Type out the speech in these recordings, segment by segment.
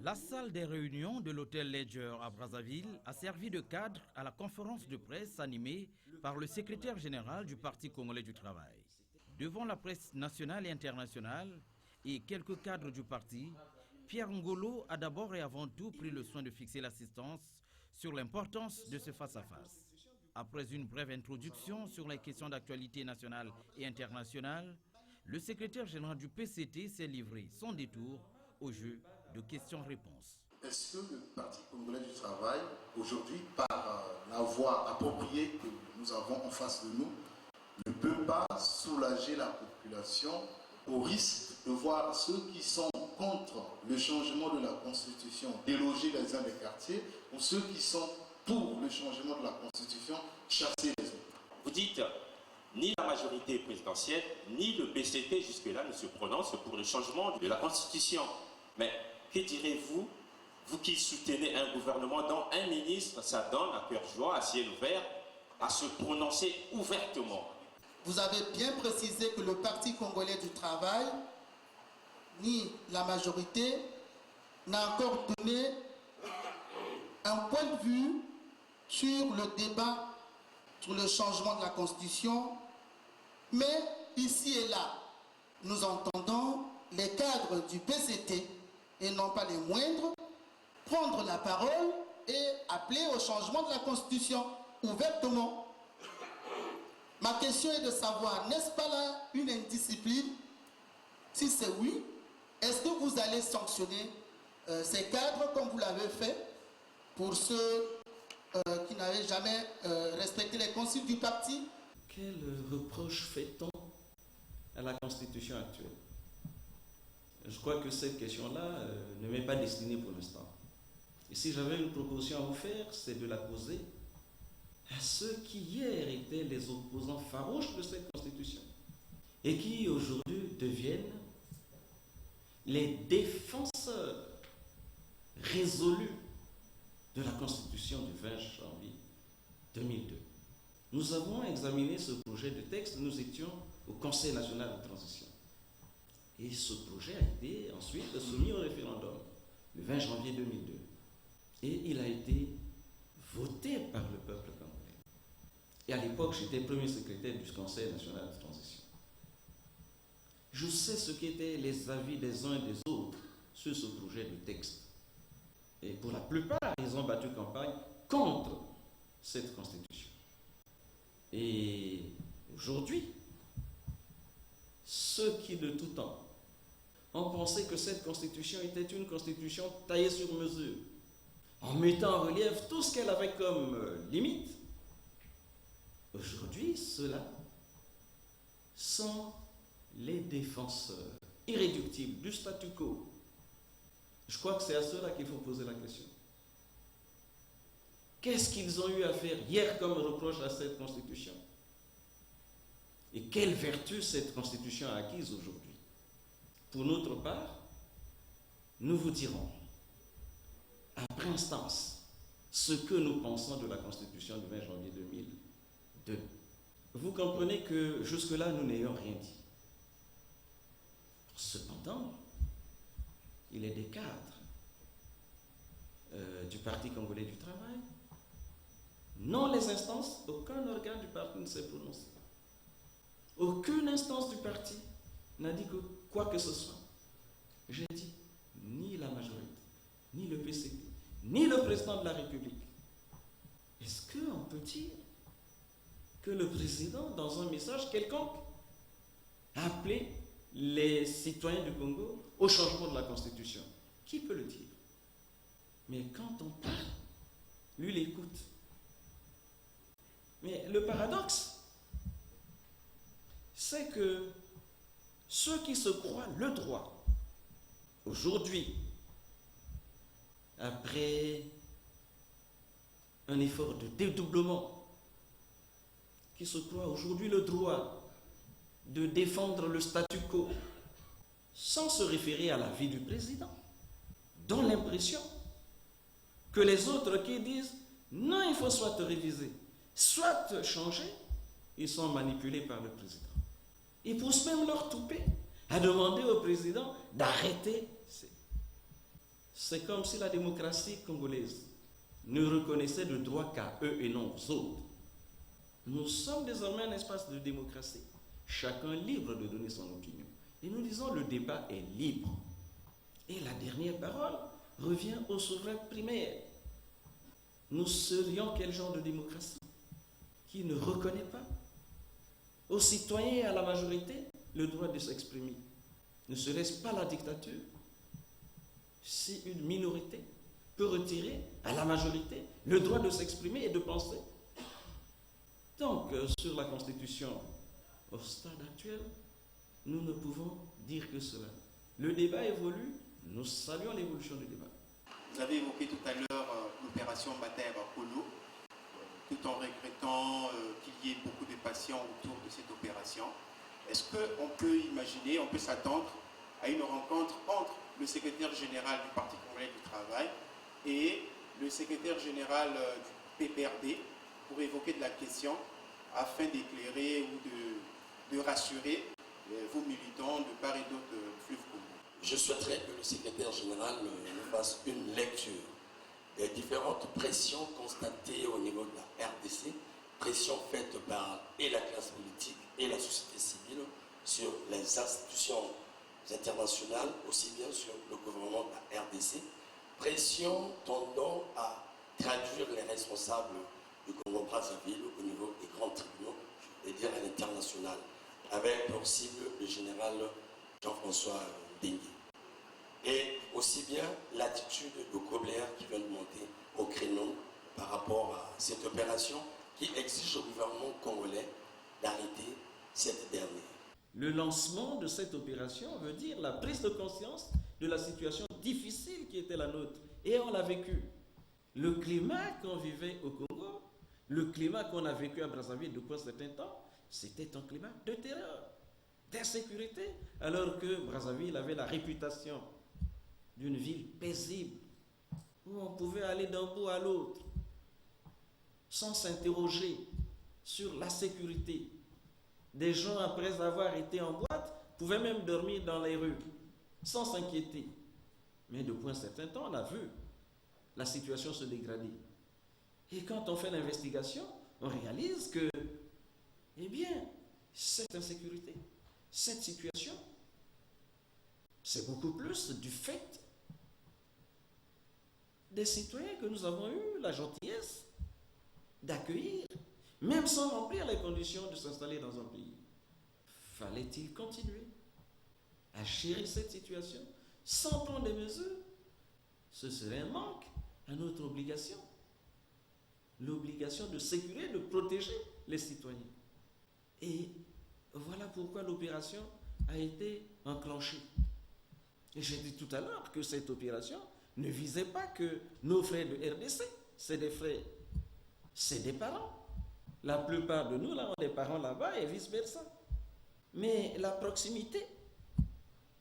La salle des réunions de l'hôtel Ledger à Brazzaville a servi de cadre à la conférence de presse animée par le secrétaire général du Parti congolais du travail. Devant la presse nationale et internationale et quelques cadres du parti, Pierre Ngolo a d'abord et avant tout pris le soin de fixer l'assistance sur l'importance de ce face-à-face. Après une brève introduction sur les questions d'actualité nationale et internationale, le secrétaire général du PCT s'est livré sans détour au jeu de questions-réponses. Est-ce que le Parti congolais du travail, aujourd'hui, par la voie appropriée que nous avons en face de nous, ne peut pas soulager la population au risque de voir ceux qui sont contre le changement de la Constitution déloger les uns des quartiers ou ceux qui sont pour le changement de la Constitution chasser les autres? Vous dites, ni la majorité présidentielle, ni le PCT jusque-là ne se prononcent pour le changement de la Constitution. Mais que direz-vous, vous qui soutenez un gouvernement dont un ministre s'adonne à cœur joie, à ciel ouvert, à se prononcer ouvertement? Vous avez bien précisé que le Parti congolais du travail, ni la majorité, n'a encore donné un point de vue sur le débat sur le changement de la Constitution. Mais ici et là, nous entendons les cadres du PCT, et non pas les moindres, prendre la parole et appeler au changement de la Constitution ouvertement. Ma question est de savoir, n'est-ce pas là une indiscipline? Si c'est oui, est-ce que vous allez sanctionner ces cadres comme vous l'avez fait pour ceux qui n'avaient jamais respecté les consignes du parti? Quel reproche fait-on à la Constitution actuelle? Je crois que cette question-là ne m'est pas destinée pour l'instant. Et si j'avais une proposition à vous faire, c'est de la poser à ceux qui hier étaient les opposants farouches de cette Constitution et qui aujourd'hui deviennent les défenseurs résolus de la Constitution du 20 janvier 2002. Nous avons examiné ce projet de texte, nous étions au Conseil national de transition. Et ce projet a été ensuite soumis au référendum le 20 janvier 2002. Et il a été voté par le peuple congolais. Et à l'époque, j'étais premier secrétaire du Conseil national de transition. Je sais ce qu'étaient les avis des uns et des autres sur ce projet de texte. Et pour la plupart, ils ont battu campagne contre cette Constitution. Et aujourd'hui, ceux qui de tout temps ont pensé que cette Constitution était une Constitution taillée sur mesure, en mettant en relief tout ce qu'elle avait comme limite, aujourd'hui, ceux-là sont les défenseurs irréductibles du statu quo. Je crois que c'est à ceux-là qu'il faut poser la question. Qu'est-ce qu'ils ont eu à faire hier comme reproche à cette Constitution? Et quelle vertu cette Constitution a acquise aujourd'hui? Pour notre part, nous vous dirons, après instance, ce que nous pensons de la Constitution du 20 janvier 2002. Vous comprenez que jusque-là, nous n'ayons rien dit. Cependant, il est des cadres du Parti congolais du travail. Non les instances, aucun organe du parti ne s'est prononcé. Aucune instance du parti n'a dit que quoi que ce soit. J'ai dit, ni la majorité, ni le PCT, ni le président de la République. Est-ce qu'on peut dire que le président, dans un message quelconque, a appelé les citoyens du Congo au changement de la Constitution? Qui peut le dire? Mais quand on parle, lui l'écoute. Mais le paradoxe, c'est que ceux qui se croient le droit, aujourd'hui, après un effort de dédoublement, qui se croient aujourd'hui le droit de défendre le statu quo, sans se référer à la vie du président, dont l'impression que les autres qui disent non, il faut soit réviser, soit changer, ils sont manipulés par le président. Ils poussent même leur toupet à demander au président d'arrêter C'est comme si la démocratie congolaise ne reconnaissait de droit qu'à eux et non aux autres. Nous sommes désormais un espace de démocratie. Chacun est libre de donner son opinion. Et nous disons le débat est libre. Et la dernière parole revient au souverain primaire. Nous serions quel genre de démocratie qui ne reconnaît pas aux citoyens et à la majorité le droit de s'exprimer? Ne serait-ce pas la dictature si une minorité peut retirer à la majorité le droit de s'exprimer et de penser? Donc, sur la Constitution, au stade actuel, nous ne pouvons dire que cela. Le débat évolue, nous saluons l'évolution du débat. Vous avez évoqué tout à l'heure l'opération Bataille à Bakolo, tout en regrettant qu'il y ait beaucoup de patients autour de cette opération. Est-ce qu'on peut imaginer, on peut s'attendre à une rencontre entre le secrétaire général du Parti congolais du travail et le secrétaire général du PPRD pour évoquer de la question afin d'éclairer ou de rassurer vos militants de part et d'autre de Fleuve Congo? Je souhaiterais que le secrétaire général nous fasse une lecture des différentes pressions constatées au niveau de la RDC, pressions faites par et la classe politique et la société civile sur les institutions internationales, aussi bien sur le gouvernement de la RDC, pressions tendant à traduire les responsables du Congo-Brazzaville au niveau des grands tribunaux, je vais dire à l'international, avec pour cible le général Jean-François Dengue. Et aussi bien l'attitude de Kobler qui vient de monter au créneau par rapport à cette opération qui exige au gouvernement congolais d'arrêter cette dernière. Le lancement de cette opération veut dire la prise de conscience de la situation difficile qui était la nôtre. Et on l'a vécu. Le climat qu'on vivait au Congo, le climat qu'on a vécu à Brazzaville depuis un certain temps, c'était un climat de terreur, d'insécurité, alors que Brazzaville avait la réputation d'une ville paisible, où on pouvait aller d'un bout à l'autre, sans s'interroger sur la sécurité. Des gens, après avoir été en boîte, pouvaient même dormir dans les rues, sans s'inquiéter. Mais depuis un certain temps, on a vu la situation se dégrader. Et quand on fait l'investigation, on réalise que, eh bien, cette insécurité, cette situation, c'est beaucoup plus du fait des citoyens que nous avons eu la gentillesse d'accueillir, même sans remplir les conditions de s'installer dans un pays. Fallait-il continuer à gérer cette situation sans prendre des mesures? Ce serait un manque à notre obligation. L'obligation de sécuriser, de protéger les citoyens. Et voilà pourquoi l'opération a été enclenchée. Et j'ai dit tout à l'heure que cette opération ne visait pas que nos frères de RDC, c'est des frères, c'est des parents. La plupart de nous, là, ont des parents là-bas et vice-versa. Mais la proximité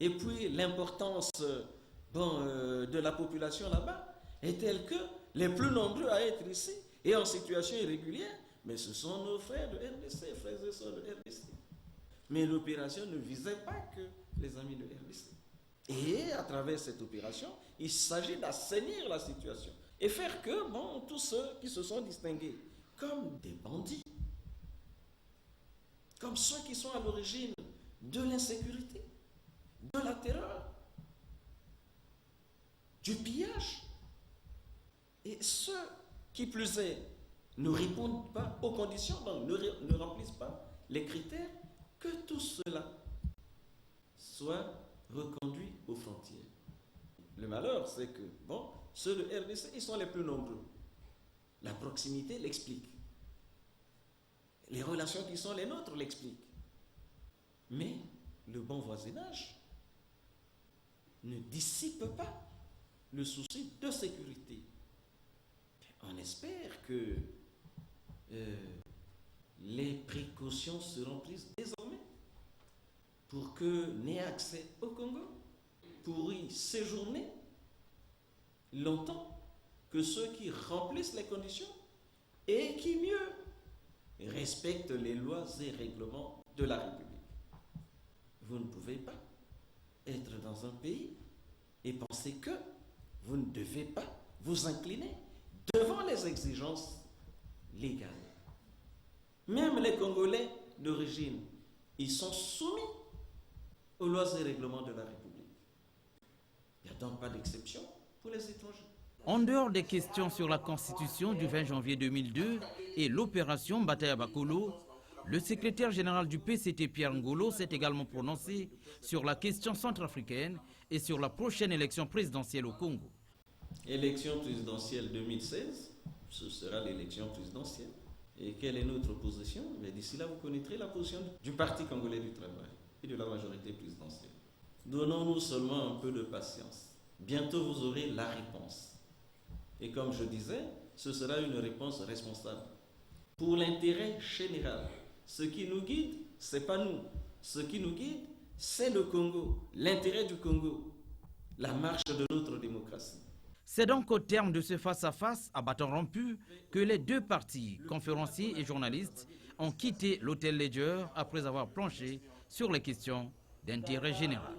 et puis l'importance de la population là-bas est telle que les plus nombreux à être ici et en situation irrégulière, mais ce sont nos frères de RDC, frères et sœurs de RDC. Mais l'opération ne visait pas que les amis de RDC. Et à travers cette opération, il s'agit d'assainir la situation et faire que, tous ceux qui se sont distingués comme des bandits, comme ceux qui sont à l'origine de l'insécurité, de la terreur, du pillage, et ceux qui plus est ne répondent pas aux conditions, donc ne remplissent pas les critères, que tout cela soit reconduit aux frontières. Le malheur, c'est que, ceux de RDC, ils sont les plus nombreux. La proximité l'explique. Les relations qui sont les nôtres l'expliquent. Mais le bon voisinage ne dissipe pas le souci de sécurité. On espère que les précautions seront prises désormais pour que n'ait accès au Congo, pour y séjourner longtemps que ceux qui remplissent les conditions et qui mieux respectent les lois et règlements de la République. Vous ne pouvez pas être dans un pays et penser que vous ne devez pas vous incliner devant les exigences légales. Même les Congolais d'origine, ils sont soumis aux lois et règlements de la République. Il n'y a donc pas d'exception pour les étrangers. En dehors des questions sur la Constitution du 20 janvier 2002 et l'opération Bataille à Bakolo, le secrétaire général du PCT Pierre Ngolo s'est également prononcé sur la question centrafricaine et sur la prochaine élection présidentielle au Congo. Élection présidentielle 2016, ce sera l'élection présidentielle. Et quelle est notre position? D'ici là, vous connaîtrez la position du Parti congolais du travail et de la majorité présidentielle. Donnons-nous seulement un peu de patience. Bientôt, vous aurez la réponse. Et comme je disais, ce sera une réponse responsable. Pour l'intérêt général, ce qui nous guide, ce n'est pas nous. Ce qui nous guide, c'est le Congo, l'intérêt du Congo, la marche de notre démocratie. C'est donc au terme de ce face-à-face à bâton rompu que les deux partis, conférenciers et journalistes, ont quitté l'hôtel Ledger après avoir planché sur les questions d'intérêt général.